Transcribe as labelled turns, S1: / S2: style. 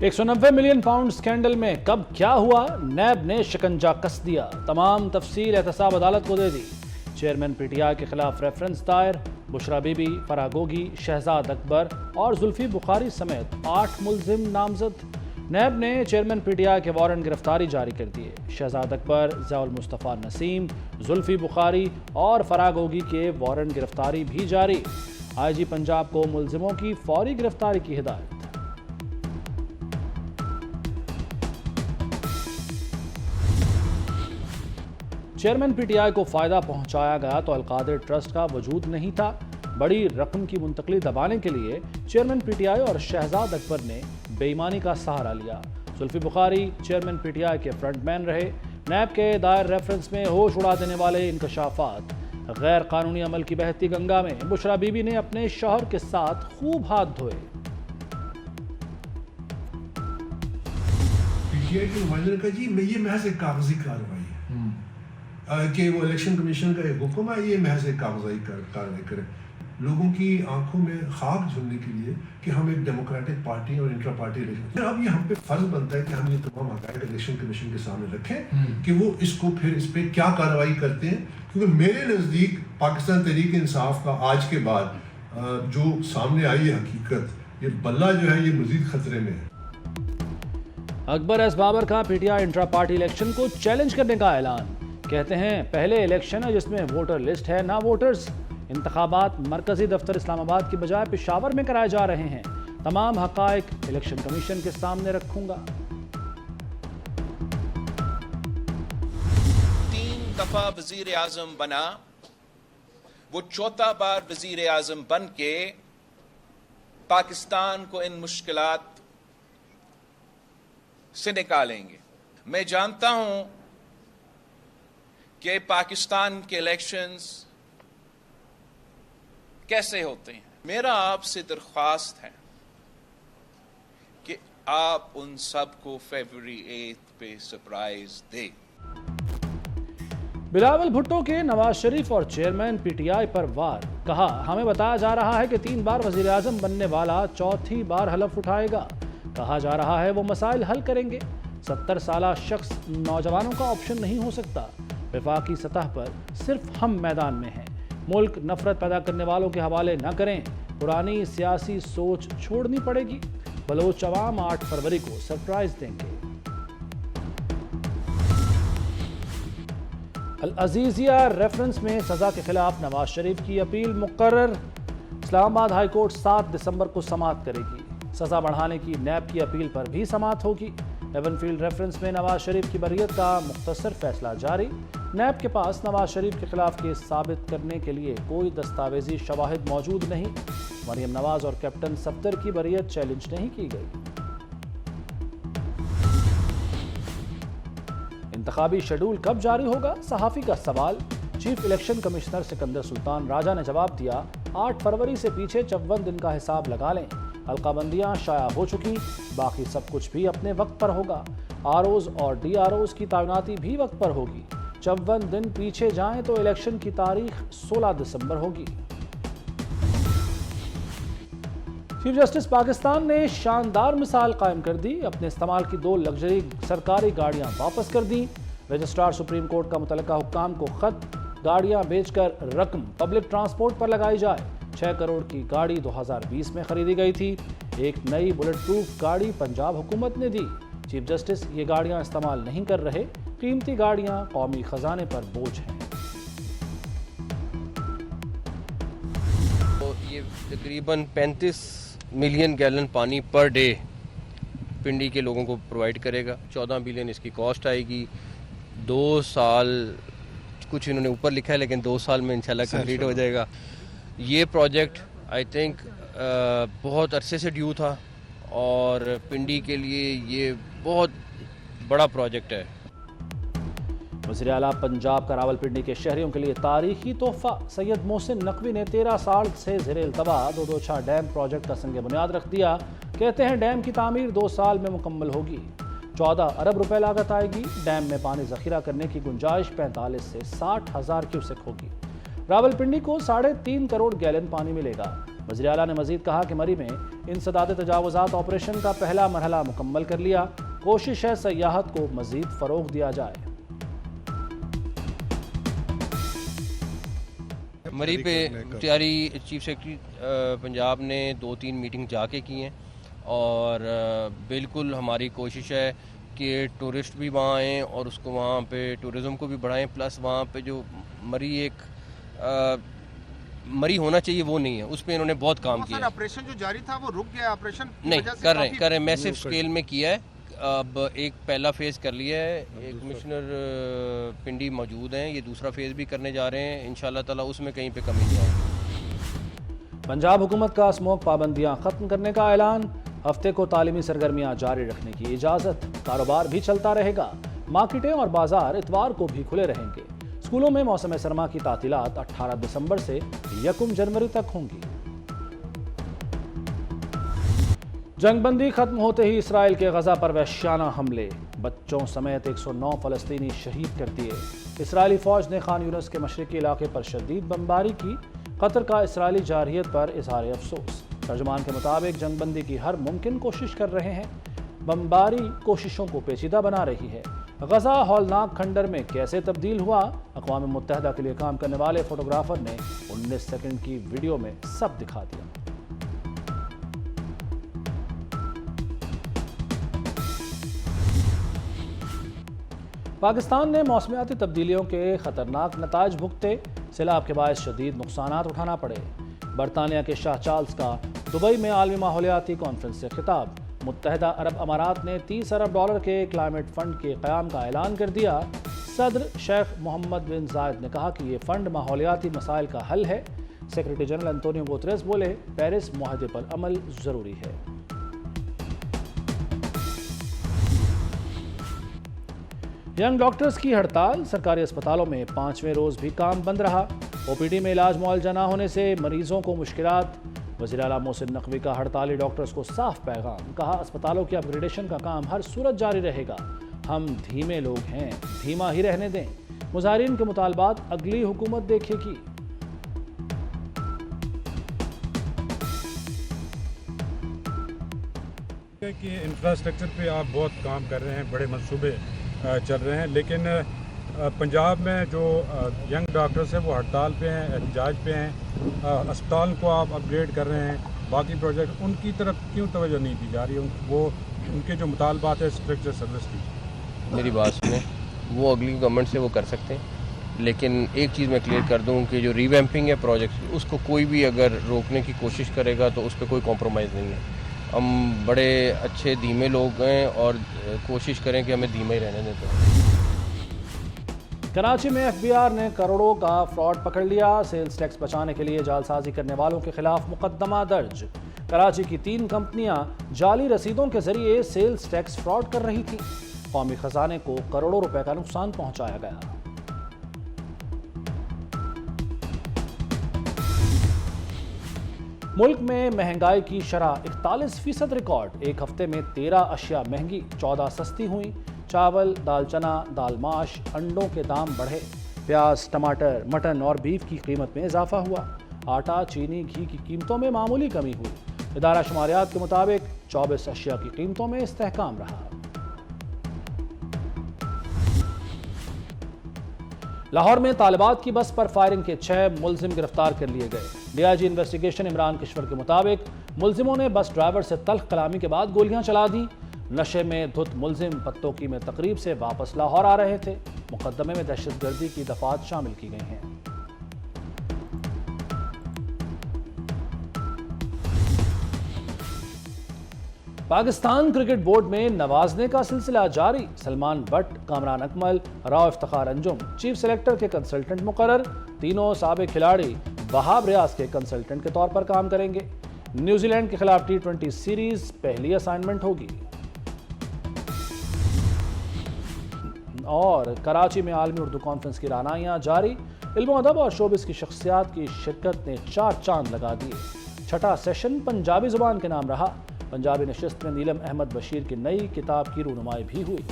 S1: 190 million pound scandal में कब क्या हुआ, नैब ने शिकंजा कस दिया। तमाम तफसील एहतसाब अदालत को दे दी। चेयरमैन पीटीआई के खिलाफ रेफरेंस दायर। बुशरा बीबी, फराह गोगी, शहजाद अकबर और जुल्फी बुखारी समेत 8 मुलजिम नामजद। नैब ने चेयरमैन पीटीआई के वारंट गिरफ्तारी जारी कर दिए। शहजाद अकबर, ज़ियाउल मुस्तफ़ा नसीम, जुल्फी बुखारी और फराह गोगी के वारंट गिरफ्तारी भी जारी। आईजी पंजाब को मुलजिमों की फौरी गिरफ्तारी की हिदायत। चेयरमैन पीटीआई को फायदा पहुंचाया गया तो अलकादिर ट्रस्ट का वजूद नहीं था। बड़ी रकम की मुंतकली दबाने के लिए चेयरमैन पीटीआई और शहजाद अकबर ने बेईमानी का सहारा लिया। जुल्फी बुखारी चेयरमैन पीटीआई के फ्रंटमैन रहे। नैब के दायर रेफरेंस में होश उड़ा देने वाले इंकशाफात। गैर कानूनी अमल की बहती गंगा में बुशरा बीबी ने अपने शौहर के साथ खूब हाथ धोए।
S2: पीटीआई के नुमाइंदे ने कहा जी ये महज एक कागजी कार्रवाई है कि वो इलेक्शन कमीशन का एक हुक्म है, ये महज एक कागजी कार्रवाई करे। लोगों की आंखों में खाक झुलने के लिए कि हम एक डेमोक्रेटिक पार्टी और इंट्रा पार्टी इलेक्शन, अब ये हम पे फर्ज बनता है कि हम ये तमाम हक़ाइक़ इलेक्शन कमीशन के सामने रखें कि वो इसको फिर इस पर क्या कार्रवाई करते हैं। क्योंकि मेरे नज़दीक पाकिस्तान तहरीक इंसाफ का आज के बाद जो सामने आई है हकीकत, ये बल्ला जो है ये मजीद खतरे में है।
S1: अकबर एस बाबर का पीटीआई इंट्रा पार्टी इलेक्शन को चैलेंज करने का ऐलान। कहते हैं पहले इलेक्शन है जिसमें वोटर लिस्ट है ना वोटर्स। इंतखाबात मरकजी दफ्तर इस्लामाबाद की बजाय पेशावर में कराए जा रहे हैं। तमाम हक़ाइक़ इलेक्शन कमीशन के सामने रखूंगा।
S3: 3 दफा वजीर आजम बना, वो चौथा बार वजीर आजम बन के पाकिस्तान को इन मुश्किलात से निकालेंगे। मैं जानता हूं कि पाकिस्तान के इलेक्शंस कैसे होते हैं। मेरा आपसे दरख्वास्त है कि आप उन सबको फरवरी 8 पे सरप्राइज दें।
S1: बिलावल भुट्टो के नवाज शरीफ और चेयरमैन पीटीआई पर वार। कहा हमें बताया जा रहा है कि 3 बार वजीर आजम बनने वाला चौथी बार हलफ उठाएगा। कहा जा रहा है वो मसाइल हल करेंगे। 70 साला शख्स नौजवानों का ऑप्शन नहीं हो सकता। वफाकी सतह पर सिर्फ हम मैदान में हैं। मुल्क नफरत पैदा करने वालों के हवाले न करें। पुरानी सियासी सोच छोड़नी पड़ेगी। बलोच अवाम 8 फरवरी को सरप्राइज देंगे। अल अजीजिया रेफरेंस में सजा के खिलाफ नवाज शरीफ की अपील मुकर्रर। इस्लामाबाद हाई कोर्ट 7 दिसंबर को समाअत करेगी। सजा बढ़ाने की नैब की अपील पर भी समाअत होगी। एवनफील्ड रेफरेंस में नवाज शरीफ की बरियत का मुख्तसर फैसला जारी। नैब के पास नवाज शरीफ के खिलाफ केस साबित करने के लिए कोई दस्तावेजी शवाहिद मौजूद नहीं। मरियम नवाज और कैप्टन सफदर की बरियत चैलेंज नहीं की गई। इंतखाबी शेड्यूल कब जारी होगा, सहाफ़ी का सवाल। Chief election commissioner Sikandar Sultan Raja ने जवाब दिया 8 फरवरी से पीछे 54 दिन का हिसाब लगा लें। हल्काबंदियां शाया हो चुकी, बाकी सब कुछ भी अपने वक्त पर होगा। आरओज और डीआरओज की तैनाती भी वक्त पर होगी। 54 दिन पीछे जाएं तो इलेक्शन की तारीख 16 दिसंबर होगी। चीफ जस्टिस पाकिस्तान ने शानदार मिसाल कायम कर दी। अपने इस्तेमाल की 2 लग्जरी सरकारी गाड़ियां वापस कर दी। रजिस्ट्रार सुप्रीम कोर्ट का मुतल्लिका हुक्काम को खत, गाड़ियां बेचकर रकम पब्लिक ट्रांसपोर्ट पर लगाई जाए। 6 करोड़ की गाड़ी 2020 में खरीदी गई थी। एक नई बुलेट प्रूफ गाड़ी पंजाब हुकूमत ने दी। चीफ जस्टिस ये गाड़ियां इस्तेमाल नहीं कर रहे। कीमती गाड़ियां कौमी खजाने पर बोझ हैं।
S4: तो ये तकरीबन 35 मिलियन गैलन पानी पर डे पिंडी के लोगों को प्रोवाइड करेगा। 14 बिलियन इसकी कॉस्ट आएगी। 2 साल कुछ इन्होंने ऊपर लिखा है, लेकिन 2 साल में इंशाल्लाह कंप्लीट हो जाएगा। ये प्रोजेक्ट आई थिंक बहुत अरसे से ड्यू था और पिंडी के लिए ये बहुत बड़ा प्रोजेक्ट है।
S1: वज़ीर आला पंजाब का रावलपिंडी के शहरियों के लिए तारीखी तोहफा। सैयद मोहसिन नकवी ने 13 साल से ज़ेरे इल्तवा दोदोछा डैम प्रोजेक्ट का संग बुनियाद रख दिया। कहते हैं डैम की तामीर 2 साल में मुकम्मल होगी। 14 अरब रुपए लागत आएगी। डैम में पानी जखीरा करने की गुंजाइश 45 से 60 हज़ार क्यूसेक होगी। रावलपिंडी को 3.5 करोड़ गैलन पानी मिलेगा। وزیر اعلیٰ نے مزید کہا کہ مری میں انسداد تجاوزات آپریشن کا پہلا مرحلہ مکمل کر لیا، کوشش ہے سیاحت کو مزید فروغ دیا جائے۔
S4: مری پہ اختیاری چیف سیکرٹری پنجاب نے 2-3 میٹنگ جا کے کی ہیں، اور بالکل ہماری کوشش ہے کہ ٹورسٹ بھی وہاں آئیں اور اس کو وہاں پہ ٹورزم کو بھی بڑھائیں، پلس وہاں پہ جو مری ایک مری ہونا چاہیے وہ نہیں ہے، اس پہ انہوں نے بہت کام کیا ہے۔
S5: آپریشن جو جاری تھا وہ رک گیا، آپریشن
S4: نہیں کر رہے ہیں میسو اسکیل میں کیا ہے، اب ایک پہلا فیز کر لیا ہے، ایک کمشنر پنڈی موجود ہیں، یہ دوسرا فیز بھی کرنے جا رہے ہیں، انشاءاللہ تعالیٰ اس میں کہیں پہ کمی نہیں آئے گی۔
S1: پنجاب حکومت کا اسموک پابندیاں ختم کرنے کا اعلان، ہفتے کو تعلیمی سرگرمیاں جاری رکھنے کی اجازت، کاروبار بھی چلتا رہے گا، مارکیٹیں اور بازار اتوار کو بھی کھلے رہیں گے۔ اسکولوں میں موسم سرما کی تعطیلات 18 دسمبر سے 1 جنوری تک ہوں گی۔ جنگ بندی ختم ہوتے ہی اسرائیل کے غزہ پر وحشیانہ حملے، بچوں سمیت 109 فلسطینی شہید کر دیے۔ اسرائیلی فوج نے خان یونس کے مشرقی علاقے پر شدید بمباری کی، قطر کا اسرائیلی جارحیت پر اظہار افسوس۔ ترجمان کے مطابق جنگ بندی کی ہر ممکن کوشش کر رہے ہیں، بمباری کوششوں کو پیچیدہ بنا رہی ہے۔ غزہ ہولناک کھنڈر میں کیسے تبدیل ہوا، اقوام متحدہ کے لیے کام کرنے والے فوٹوگرافر نے 19 سیکنڈ کی ویڈیو میں سب دکھا دیا۔ پاکستان نے موسمیاتی تبدیلیوں کے خطرناک نتائج بھگتے، سیلاب کے باعث شدید نقصانات اٹھانا پڑے۔ برطانیہ کے شاہ چارلز کا دبئی میں عالمی ماحولیاتی کانفرنس سے خطاب، متحدہ عرب امارات نے $30 ارب کے کلائمیٹ فنڈ کے قیام کا اعلان کر دیا۔ صدر شیخ محمد بن زائد نے کہا کہ یہ فنڈ ماحولیاتی مسائل کا حل ہے۔ سیکرٹری جنرل انطونیو گوتریس بولے، پیرس معاہدے پر عمل ضروری ہے۔ ینگ ڈاکٹرز کی ہڑتال، سرکاری اسپتالوں میں 5ویں روز بھی کام بند رہا۔ او پی ڈی میں علاج معالجہ نہ ہونے سے مریضوں کو مشکلات، وزیر اعلیٰ محسن نقوی کا ہڑتالی ڈاکٹرز کو صاف پیغام، کہا اسپتالوں کی اپ گریڈیشن کا کام ہر صورت جاری رہے گا، ہم دھیمے لوگ ہیں، دھیما ہی رہنے دیں، مظاہرین کے مطالبات اگلی حکومت دیکھے گی۔
S6: کہ انفراسٹرکچر پہ آپ بہت کام کر رہے ہیں، بڑے منصوبے چل رہے ہیں، لیکن پنجاب میں جو ینگ ڈاکٹرز ہیں وہ ہڑتال پہ ہیں، احتجاج پہ ہیں، اسپتال کو آپ اپ گریڈ کر رہے ہیں، باقی پروجیکٹ ان کی طرف کیوں توجہ نہیں دی جا رہی؟ وہ ان کے جو مطالبات ہیں اسٹرکچر سروس کی،
S4: میری بات سنیں، وہ اگلی گورنمنٹ سے وہ کر سکتے ہیں، لیکن ایک چیز میں کلیئر کر دوں کہ جو ریویمپنگ ہے پروجیکٹ، اس کو کوئی بھی اگر روکنے کی کوشش کرے گا تو اس پہ کوئی کمپرومائز نہیں ہے۔ ہم بڑے اچھے دھیمے لوگ ہیں اور کوشش کریں کہ ہمیں دھیمے ہی رہنے دیں۔
S1: کراچی میں ایف بی آر نے کروڑوں کا فراڈ پکڑ لیا، سیلز ٹیکس بچانے کے لیے جعل سازی کرنے والوں کے خلاف مقدمہ درج۔ کراچی کی 3 کمپنیاں جعلی رسیدوں کے ذریعے سیلز ٹیکس فراڈ کر رہی تھیں، قومی خزانے کو کروڑوں روپے کا نقصان پہنچایا گیا۔ ملک میں مہنگائی کی شرح 41% ریکارڈ، ایک ہفتے میں 13 اشیاء مہنگی، 14 سستی ہوئیں۔ چاول، دال چنا، دال ماش، انڈوں کے دام بڑھے، پیاز، ٹماٹر، مٹن اور بیف کی قیمت میں اضافہ ہوا۔ آٹا، چینی، گھی کی قیمتوں میں معمولی کمی ہوئی۔ ادارہ شماریات کے مطابق 24 اشیاء کی قیمتوں میں استحکام رہا۔ لاہور میں طالبات کی بس پر فائرنگ کے 6 ملزم گرفتار کر لیے گئے۔ D I G investigation Imran Kishwar کے مطابق ملزموں نے بس ڈرائیور سے تلخ کلامی کے بعد گولیاں چلا دیں۔ نشے میں دھت ملزم پتوکی میں تقریب سے واپس لاہور آ رہے تھے۔ مقدمے میں دہشت گردی کی دفعات شامل کی گئی ہیں۔ پاکستان کرکٹ بورڈ میں نوازنے کا سلسلہ جاری، سلمان بٹ، کامران اکمل، راؤ افتخار انجم چیف سلیکٹر کے کنسلٹنٹ مقرر، تینوں سابق کھلاڑی وہاب ریاض کے کنسلٹنٹ کے طور پر کام کریں گے۔ نیوزی لینڈ کے خلاف T20 سیریز پہلی اسائنمنٹ ہوگی۔ اور کراچی میں عالمی اردو کانفرنس کی رہنمائیاں جاری، علم و ادب اور شوبز کی شخصیات کی شرکت نے 4 چاند لگا دیے۔ 6واں سیشن پنجابی زبان کے نام رہا۔ پنجابی نشست میں نیلم احمد بشیر کی نئی کتاب کی رونمائی بھی ہوئی۔